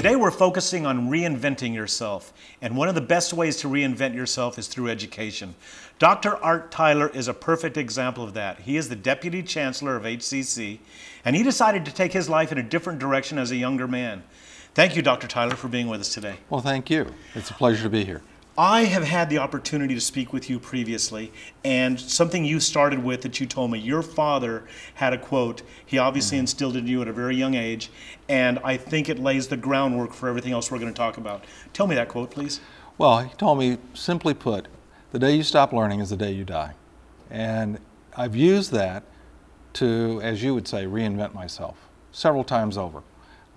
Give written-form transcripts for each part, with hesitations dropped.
Today we're focusing on reinventing yourself, and one of the best ways to reinvent yourself is through education. Dr. Art Tyler is a perfect example of that. He is the Deputy Chancellor of HCC, and he decided to take his life in a different direction as a younger man. Thank you, Dr. Tyler, for being with us today. Well, thank you. It's a pleasure to be here. I have had the opportunity to speak with you previously, and something you started with that you told me, your father had a quote he obviously instilled in you at a very young age, and I think it lays the groundwork for everything else we're going to talk about. Tell me that quote, please. Well, he told me, simply put, the day you stop learning is the day you die. And I've used that to, as you would say, reinvent myself several times over.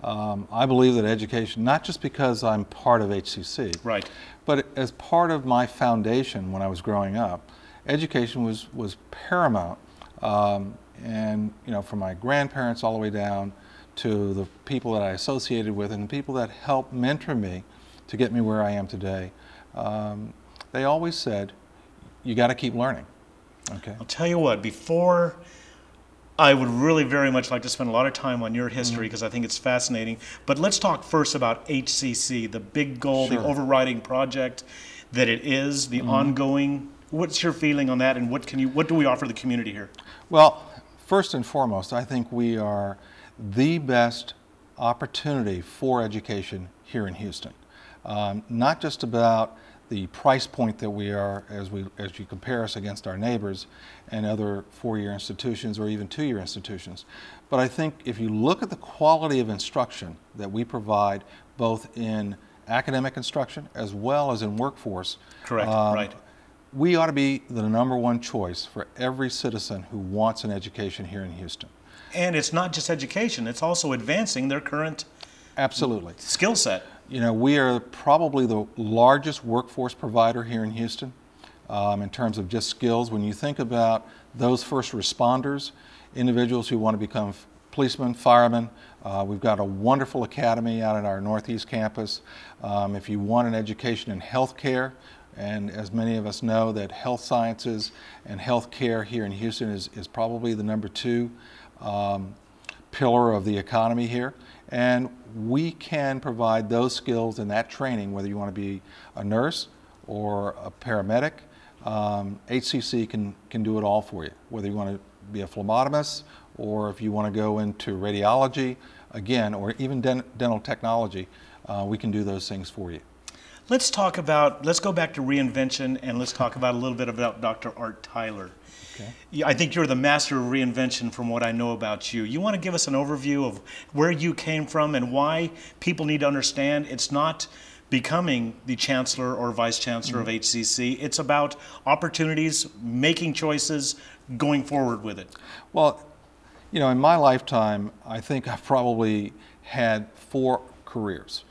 I believe that education, not just because I'm part of HCC, right, but as part of my foundation when I was growing up, education was paramount. And you know, from my grandparents all the way down to the people that I associated with and the people that helped mentor me to get me where I am today, they always said, you got to keep learning. Okay. I'll tell you what, before I would really very much like to spend a lot of time on your history because I think it's fascinating. But let's talk first about HCC, the big goal, the overriding project that it is, the ongoing. What's your feeling on that, and what do we offer the community here? Well, first and foremost, I think we are the best opportunity for education here in Houston. Not just about the price point that we are as you compare us against our neighbors and other four-year institutions or even two-year institutions. But I think if you look at the quality of instruction that we provide both in academic instruction as well as in workforce, correct, right, we ought to be the #1 choice for every citizen who wants an education here in Houston. And it's not just education, it's also advancing their current skill set. You know, we are probably the largest workforce provider here in Houston in terms of just skills. When you think about those first responders, individuals who want to become policemen, firemen, we've got a wonderful academy out at our Northeast campus. If you want an education in healthcare, and as many of us know that health sciences and healthcare here in Houston is probably the #2 pillar of the economy here. And we can provide those skills and that training, whether you want to be a nurse or a paramedic. HCC can do it all for you, whether you want to be a phlebotomist or if you want to go into radiology, again, or even dental technology, we can do those things for you. Let's go back to reinvention, and let's talk about a little bit about Dr. Art Tyler. Okay. I think you're the master of reinvention from what I know about you. You want to give us an overview of where you came from and why people need to understand it's not becoming the Chancellor or Vice Chancellor of HCC. It's about opportunities, making choices, going forward with it. Well, you know, in my lifetime, I think I've probably had 4 careers.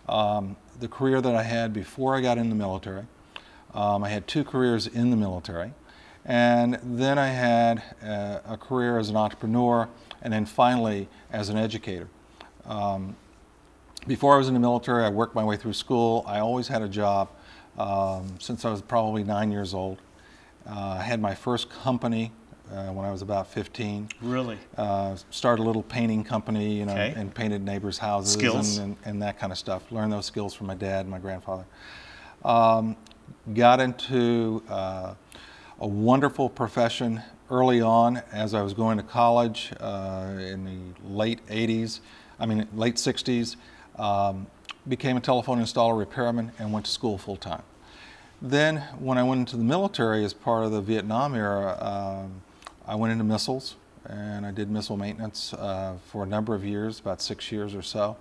The career that I had before I got in the military, I had 2 careers in the military, and then I had a career as an entrepreneur, and then finally as an educator. Before I was in the military, I worked my way through school. I always had a job since I was probably 9 years old. I had my first company when I was about 15. Really? Started a little painting company, you know, and painted neighbors' houses and that kind of stuff. Learned those skills from my dad and my grandfather. Got into a wonderful profession early on as I was going to college in the late 60s. Became a telephone installer repairman and went to school full time. Then when I went into the military as part of the Vietnam era, I went into missiles and I did missile maintenance for a number of years, about 6 years or so,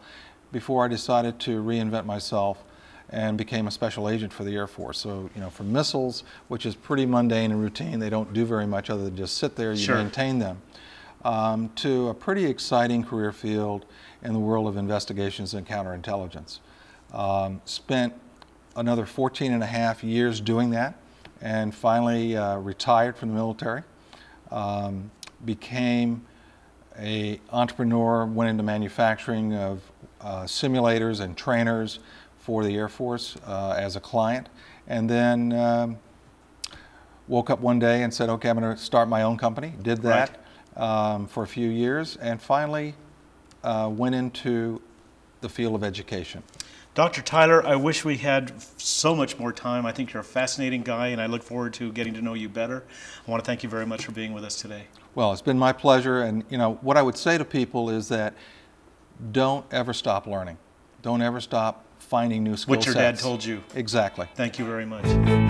before I decided to reinvent myself and became a special agent for the Air Force. So, you know, from missiles, which is pretty mundane and routine, they don't do very much other than just sit there, you maintain them, to a pretty exciting career field in the world of investigations and counterintelligence. Spent another 14.5 years doing that and finally retired from the military. Became an entrepreneur, went into manufacturing of simulators and trainers for the Air Force as a client, and then woke up one day and said, okay, I'm going to start my own company. Did that for a few years, and finally went into the field of education. Dr. Tyler, I wish we had so much more time. I think you're a fascinating guy, and I look forward to getting to know you better. I want to thank you very much for being with us today. Well, it's been my pleasure, and what I would say to people is that don't ever stop learning. Don't ever stop finding new skill sets. What your dad told you. Exactly. Thank you very much.